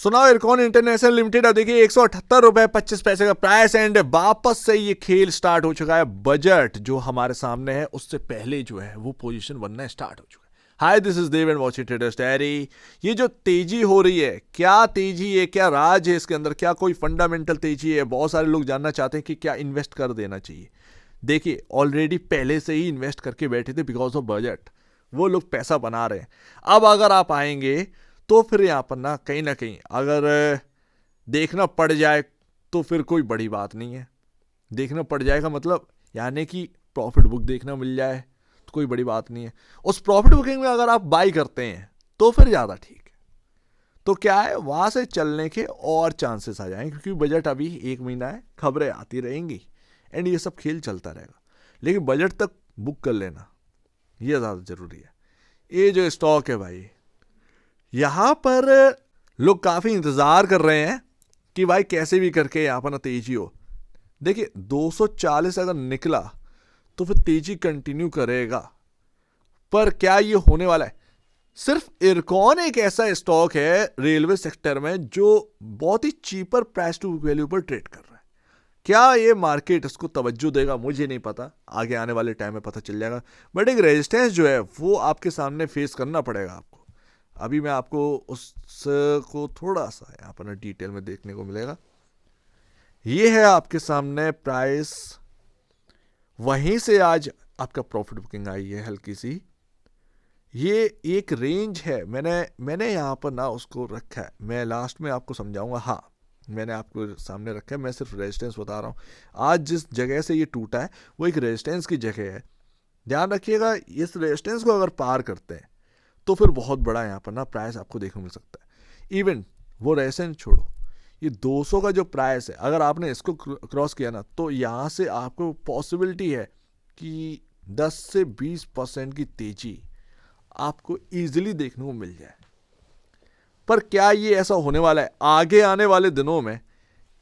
सुनाओ IRCON international limited. अब देखिए 178 रुपए 25 पैसे का प्राइस एंड वापस से ये खेल स्टार्ट हो चुका है। बजट जो हमारे सामने है उससे पहले जो है वो पोजीशन बनना स्टार्ट हो चुका है। Hi this is Dev and watching traders diary. ये जो तेजी हो रही है, क्या तेजी है, क्या राज है इसके अंदर, क्या कोई फंडामेंटल तेजी है? बहुत सारे लोग जानना चाहते हैं कि क्या इन्वेस्ट कर देना चाहिए। देखिए ऑलरेडी पहले से ही इन्वेस्ट करके बैठे थे बिकॉज ऑफ बजट, वो लोग पैसा बना रहे हैं। अब अगर आप आएंगे तो फिर यहाँ पर ना कहीं अगर देखना पड़ जाए तो फिर कोई बड़ी बात नहीं है। देखना पड़ जाएगा मतलब यानी कि प्रॉफिट बुक देखना मिल जाए तो कोई बड़ी बात नहीं है। उस प्रॉफिट बुकिंग में अगर आप बाई करते हैं तो फिर ज़्यादा ठीक है। तो क्या है, वहाँ से चलने के और चांसेस आ जाएंगे क्योंकि बजट अभी 1 महीना है, खबरें आती रहेंगी एंड ये सब खेल चलता रहेगा। लेकिन बजट तक बुक कर लेना ये ज़्यादा ज़रूरी है। ये जो स्टॉक है भाई, यहाँ पर लोग काफ़ी इंतज़ार कर रहे हैं कि भाई कैसे भी करके यहाँ पर ना तेजी हो। देखिए 240 अगर निकला तो फिर तेजी कंटिन्यू करेगा, पर क्या ये होने वाला है? सिर्फ इरकॉन एक ऐसा स्टॉक है रेलवे सेक्टर में जो बहुत ही चीपर प्राइस टू वैल्यू पर ट्रेड कर रहा है। क्या ये मार्केट इसको तवज्जो देगा मुझे नहीं पता, आगे आने वाले टाइम में पता चल जाएगा। बट एक रेजिस्टेंस जो है वो आपके सामने फेस करना पड़ेगा आपको। अभी मैं आपको उसको थोड़ा सा यहाँ पर डिटेल में देखने को मिलेगा। ये है आपके सामने प्राइस, वहीं से आज आपका प्रॉफिट बुकिंग आई है हल्की सी। ये एक रेंज है, मैंने यहाँ पर ना उसको रखा है, मैं लास्ट में आपको समझाऊंगा। हाँ मैंने आपको सामने रखा है, मैं सिर्फ रेजिस्टेंस बता रहा हूँ। आज जिस जगह से ये टूटा है वो एक रेजिस्टेंस की जगह है, ध्यान रखिएगा। इस रेजिस्टेंस को अगर पार करते हैं तो फिर बहुत बड़ा यहाँ पर ना प्राइस आपको देखने को मिल सकता है। इवन वो रेजिस्टेंस छोड़ो, ये 200 का जो प्राइस है अगर आपने इसको क्रॉस किया ना तो यहाँ से आपको पॉसिबिलिटी है कि 10 से 20% की तेजी आपको इजीली देखने को मिल जाए। पर क्या ये ऐसा होने वाला है? आगे आने वाले दिनों में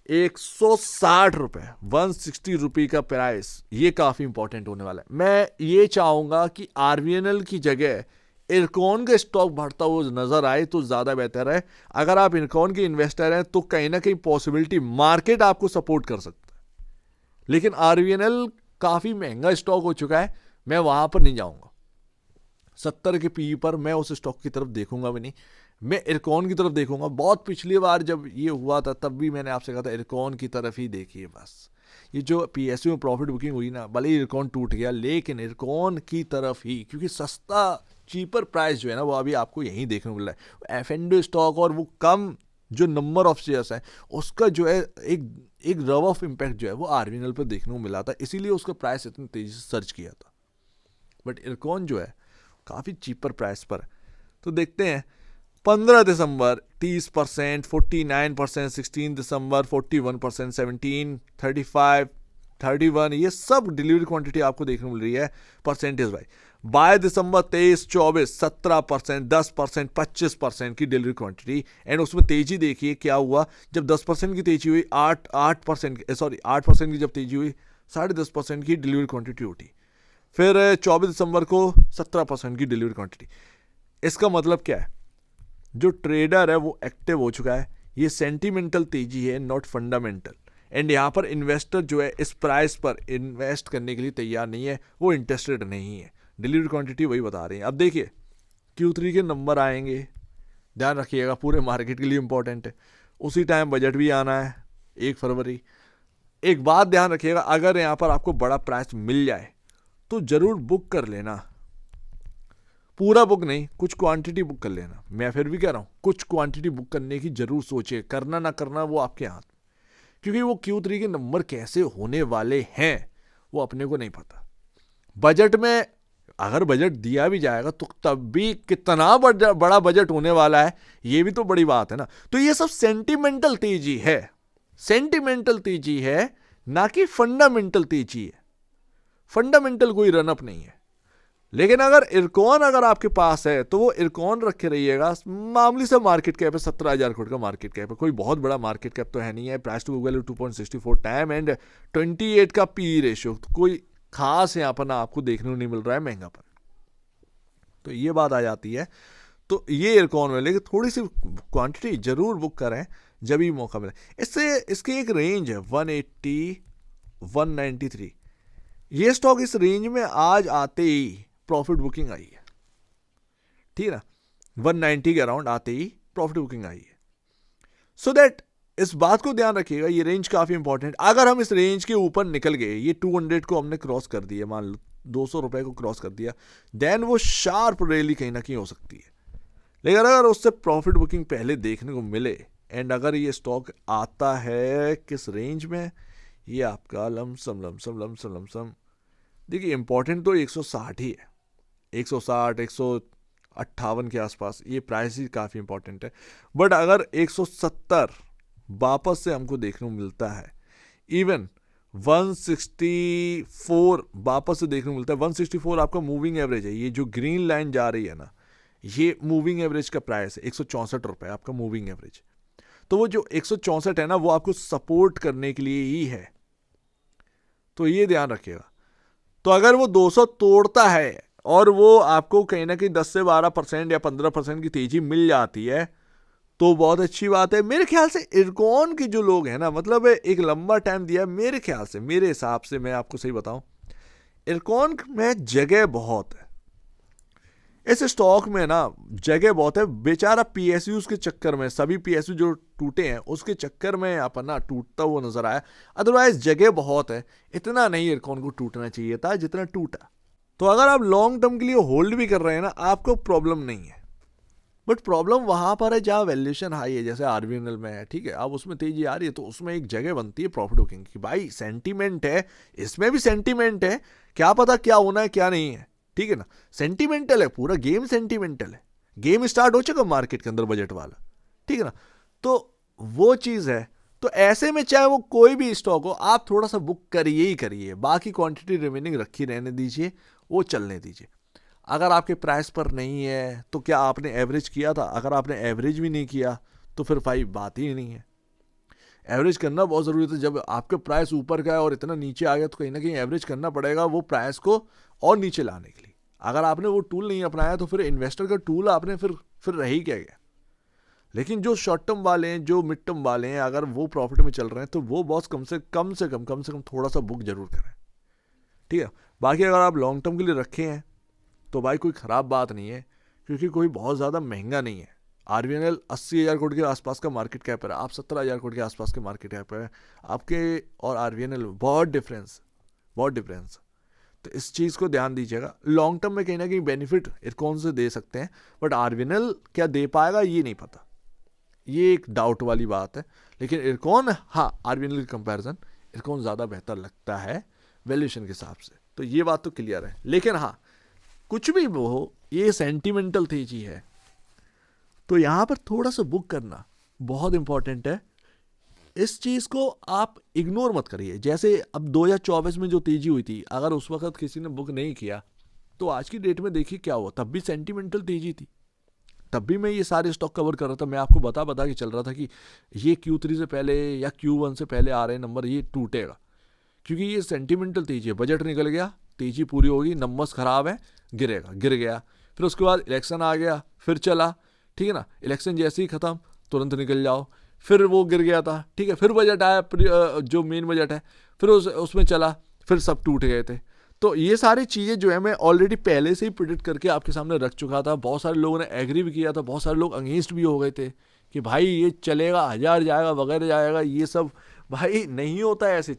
160 रुपए 160 रुपये का प्राइस ये काफ़ी इंपॉर्टेंट होने वाला है। मैं ये चाहूँगा कि आरवीएनएल की जगह इरकॉन का स्टॉक बढ़ता हुआ नजर आए तो ज़्यादा बेहतर है। अगर आप इरकॉन के इन्वेस्टर हैं तो कहीं ना कहीं पॉसिबिलिटी मार्केट आपको सपोर्ट कर सकता है। लेकिन आरवीएनएल काफ़ी महंगा स्टॉक हो चुका है, मैं वहाँ पर नहीं जाऊँगा। 70 के पी पर मैं उस स्टॉक की तरफ देखूंगा भी नहीं, मैं इरकॉन की तरफ देखूंगा। बहुत पिछली बार जब ये हुआ था तब भी मैंने आपसे कहा था इरकॉन की तरफ ही देखिए बस। ये जो पीएसयू में प्रॉफिट बुकिंग हुई ना, भले ही इरकॉन टूट गया लेकिन इरकॉन की तरफ ही, क्योंकि सस्ता चीपर प्राइस जो है ना वो अभी आपको यहीं देखने को मिल रहा है। एफएनडो स्टॉक और वो कम जो नंबर ऑफ शेयर्स है उसका जो है एक रव ऑफ इम्पैक्ट जो है वो आरवीएनएल पर देखने को मिला था, इसीलिए उसका प्राइस इतनी तेजी से सर्च किया था। बट इरकॉन जो है काफ़ी चीपर प्राइस पर। तो देखते हैं 15 दिसंबर 30%, 49%, 16 दिसंबर 41%, 17, 35, 31, ये सब डिलीवरी क्वांटिटी आपको देखने को मिल रही है परसेंटेज वाइज। 22 दिसंबर 23, 24, 17%, 10%, 25% की डिलीवरी क्वांटिटी। एंड उसमें तेजी देखिए क्या हुआ, जब 10% की तेजी हुई 8% की जब तेजी हुई 10.5% की डिलीवरी क्वांटिटी उठी। फिर 24 दिसंबर को 17% की डिलीवरी क्वांटिटी। इसका मतलब क्या है? जो ट्रेडर है वो एक्टिव हो चुका है। ये सेंटिमेंटल तेजी है, नॉट फंडामेंटल। एंड यहाँ पर इन्वेस्टर जो है इस प्राइस पर इन्वेस्ट करने के लिए तैयार नहीं है, वो इंटरेस्टेड नहीं है। डिलीवरी क्वांटिटी वही बता रही है। अब देखिए Q3 के नंबर आएंगे, ध्यान रखिएगा, पूरे मार्केट के लिए इंपॉर्टेंट है। उसी टाइम बजट भी आना है 1 फरवरी। एक बात ध्यान रखिएगा, अगर यहाँ पर आपको बड़ा प्राइस मिल जाए तो जरूर बुक कर लेना, पूरा बुक नहीं, कुछ क्वांटिटी बुक कर लेना। मैं फिर भी कह रहा हूं कुछ क्वांटिटी बुक करने की जरूर सोचिए, करना ना करना वो आपके हाथ में, क्योंकि वो Q3 के नंबर कैसे होने वाले हैं वो अपने को नहीं पता। बजट में अगर बजट दिया भी जाएगा तो तब भी कितना बड़ा बजट होने वाला है ये भी तो बड़ी बात है ना। तो ये सब सेंटिमेंटल तेजी है, सेंटिमेंटल तेजी है, ना कि फंडामेंटल तेजी है। फंडामेंटल कोई रनअप नहीं है। लेकिन अगर इरकॉन अगर आपके पास है तो वो इरकॉन रखे रहिएगा। मामूली सा मार्केट कैप है, 17,000 करोड़ का मार्केट कैप है, कोई बहुत बड़ा मार्केट कैप तो है नहीं है। Price to book value 2.64 time and 28 का पी रेशियो, तो कोई खास यहाँ पर ना आपको देखने को नहीं मिल रहा है महंगा पर। तो ये बात आ जाती है। तो ये इरकॉन में, लेकिन थोड़ी सी क्वांटिटी जरूर बुक करें जब भी मौका मिले। इससे इसकी एक रेंज है 180 193, ये स्टॉक इस रेंज में आज आते ही प्रॉफिट बुकिंग आई है, ठीक है ना, 190 के अराउंड आते ही प्रॉफिट बुकिंग आई है। सो दैट इस बात को ध्यान रखिएगा, ये रेंज काफी इंपॉर्टेंट। अगर हम इस रेंज के ऊपर निकल गए, ये 200 को हमने क्रॉस कर दिया, मान लो 200 रुपए को क्रॉस कर दिया, देन वो शार्प रैली कहीं ना कहीं हो सकती है। लेकिन अगर उससे प्रॉफिट बुकिंग पहले देखने को मिले, एंड अगर ये स्टॉक आता है किस रेंज में, ये आपका लमसम देखिए, इंपॉर्टेंट तो 160 ही है, 160 158 के आसपास ये प्राइस ही काफ़ी इंपॉर्टेंट है। बट अगर 170 वापस से हमको देखने को मिलता है, इवन 164 वापस से देखने को मिलता है, 164 आपका मूविंग एवरेज है, ये जो ग्रीन लाइन जा रही है ना, ये मूविंग एवरेज का प्राइस है 164 रुपए आपका मूविंग एवरेज। तो वो जो 164 है ना, वो आपको सपोर्ट करने के लिए ही है, तो ये ध्यान रखिएगा। तो अगर वो 200 तोड़ता है और वो आपको कहीं ना कहीं 10 से 12% या 15% की तेजी मिल जाती है, तो बहुत अच्छी बात है। मेरे ख्याल से इरकॉन के जो लोग हैं ना, मतलब एक लंबा टाइम दिया, मेरे ख्याल से, मेरे हिसाब से, मैं आपको सही बताऊं, इरकॉन में जगह बहुत है, इस स्टॉक में ना जगह बहुत है। बेचारा पीएसयूज के चक्कर में, सभी पीएसयू जो टूटे हैं उसके चक्कर में अपना टूटता हुआ नजर आया, अदरवाइज जगह बहुत है, इतना नहीं इरकॉन को टूटना चाहिए था जितना टूटा। तो अगर आप लॉन्ग टर्म के लिए होल्ड भी कर रहे हैं ना, आपको प्रॉब्लम नहीं है, बट प्रॉब्लम वहां पर है जहां वैल्यूएशन हाई है, जैसे आरबीएनएल में है, ठीक है, अब उसमें तेजी आ रही है, तो उसमें एक जगह बनती है प्रॉफिट बुकिंग की। भाई सेंटीमेंट है, इसमें भी सेंटीमेंट है, क्या पता क्या होना है क्या नहीं है, ठीक है ना, सेंटीमेंटल है, पूरा गेम सेंटीमेंटल है, गेम स्टार्ट हो चुका मार्केट के अंदर बजट वाला, ठीक है ना, तो वो चीज है। तो ऐसे में चाहे वो कोई भी स्टॉक हो, आप थोड़ा सा बुक करिए ही करिए, बाकी क्वांटिटी रिमेनिंग रखी रहने दीजिए, वो चलने दीजिए। अगर आपके प्राइस पर नहीं है तो क्या आपने एवरेज किया था? अगर आपने एवरेज भी नहीं किया तो फिर भाई बात ही नहीं है। एवरेज करना बहुत ज़रूरी था। जब आपके प्राइस ऊपर का है और इतना नीचे आ गया तो कहीं ना कहीं एवरेज करना पड़ेगा वो प्राइस को और नीचे लाने के लिए। अगर आपने वो टूल नहीं अपनाया तो फिर इन्वेस्टर का टूल आपने फिर रह ही क्या गया। लेकिन जो शॉर्ट टर्म वाले हैं, जो मिड टर्म वाले हैं, अगर वो प्रॉफिट में चल रहे हैं तो वो बॉस कम से कम थोड़ा सा बुक जरूर करें, ठीक है। बाकी अगर आप लॉन्ग टर्म के लिए रखे हैं तो भाई कोई ख़राब बात नहीं है, क्योंकि कोई बहुत ज़्यादा महंगा नहीं है। आरबीएनएल 80,000 करोड़ के आसपास का मार्केट कैप है, आप 17,000 करोड़ के आसपास के मार्केट कैप है आपके, और आरबीएनएल बहुत डिफरेंस। तो इस चीज़ को ध्यान दीजिएगा। लॉन्ग टर्म में कहीं ना कहीं बेनिफिट इरकॉन से दे सकते हैं, बट आरबीएनएल क्या दे पाएगा ये नहीं पता, ये एक डाउट वाली बात है। लेकिन इरकॉन, हाँ, आरबीएनएल के कंपैरिजन इरकॉन ज़्यादा बेहतर लगता है वैल्यूएशन के हिसाब से, तो ये बात तो क्लियर है। लेकिन हाँ, कुछ भी वो हो, ये सेंटिमेंटल तेजी है, तो यहां पर थोड़ा सा बुक करना बहुत इंपॉर्टेंट है। इस चीज को आप इग्नोर मत करिए। जैसे अब 2024 में जो तेजी हुई थी, अगर उस वक्त किसी ने बुक नहीं किया तो आज की डेट में देखिए क्या हुआ। तब भी सेंटिमेंटल तेजी थी, तब भी मैं ये सारे स्टॉक कवर कर रहा था। मैं आपको बता के चल रहा था कि ये Q3 से पहले या Q1 से पहले आ रहे नंबर ये टूटेगा, क्योंकि ये सेंटिमेंटल तेजी है। बजट निकल गया, तेजी पूरी होगी, नंबर्स खराब है, गिर गया। फिर उसके बाद इलेक्शन आ गया, फिर चला, ठीक है ना। इलेक्शन जैसे ही खत्म तुरंत निकल जाओ, फिर वो गिर गया था, ठीक है। फिर बजट आया, जो मेन बजट है, फिर उसमें चला, फिर सब टूट गए थे। तो ये सारी चीज़ें जो है मैं ऑलरेडी पहले से ही प्रिडिक्ट करके आपके सामने रख चुका था। बहुत सारे लोगों ने एग्री भी किया था, बहुत सारे लोग अगेंस्ट भी हो गए थे कि भाई ये चलेगा, 1000 जाएगा वगैरह जाएगा, ये सब भाई नहीं होता है। ऐसे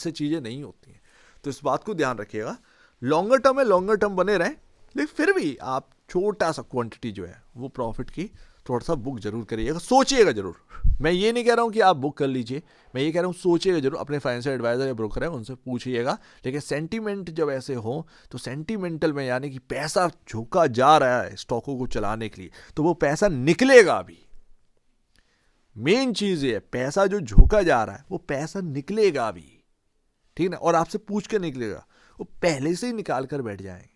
चीज़ें नहीं होती हैं, तो इस बात को ध्यान रखिएगा। लॉन्गर टर्म में लॉन्गर टर्म बने रहें, लेकिन फिर भी आप छोटा सा क्वांटिटी जो है वो प्रॉफिट की थोड़ा सा बुक जरूर करिएगा, सोचिएगा जरूर। मैं ये नहीं कह रहा हूँ कि आप बुक कर लीजिए, मैं ये कह रहा हूँ सोचिएगा जरूर। अपने फाइनेंशियल एडवाइजर या ब्रोकर है उनसे पूछिएगा। लेकिन सेंटीमेंट जब ऐसे हो तो सेंटीमेंटल में, यानी कि पैसा झोंका जा रहा है स्टॉकों को चलाने के लिए, तो वो पैसा निकलेगा भी। मेन चीज ये है, पैसा जो झोंका जा रहा है वो पैसा निकलेगा भी, ठीक है ना। और आपसे पूछ के निकलेगा, वो पहले से ही निकाल कर बैठ जाएंगे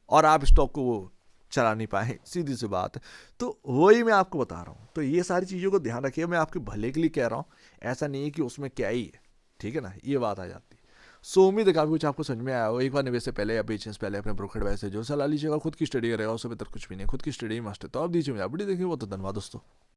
और आप स्टॉक को वो चला नहीं पाए, सीधी सी बात है। तो वही मैं आपको बता रहा हूँ। तो ये सारी चीज़ों को ध्यान रखिए, मैं आपके भले के लिए कह रहा हूँ, ऐसा नहीं है कि उसमें क्या ही है, ठीक है ना, ये बात आ जाती है। सो उम्मीद है काफी कुछ आपको समझ में आया हो। एक बार निवेश से पहले या बेचने से पहले अपने ब्रोकर एडवाइस से जो सलाह लीजिएगा, खुद की स्टडी करेगा, उससे बेहतर कुछ भी नहीं, खुद की स्टडी मस्ट है। तो आप दीजिए मुझे अपडेट, देखिए वो तो धन्यवाद दोस्तों।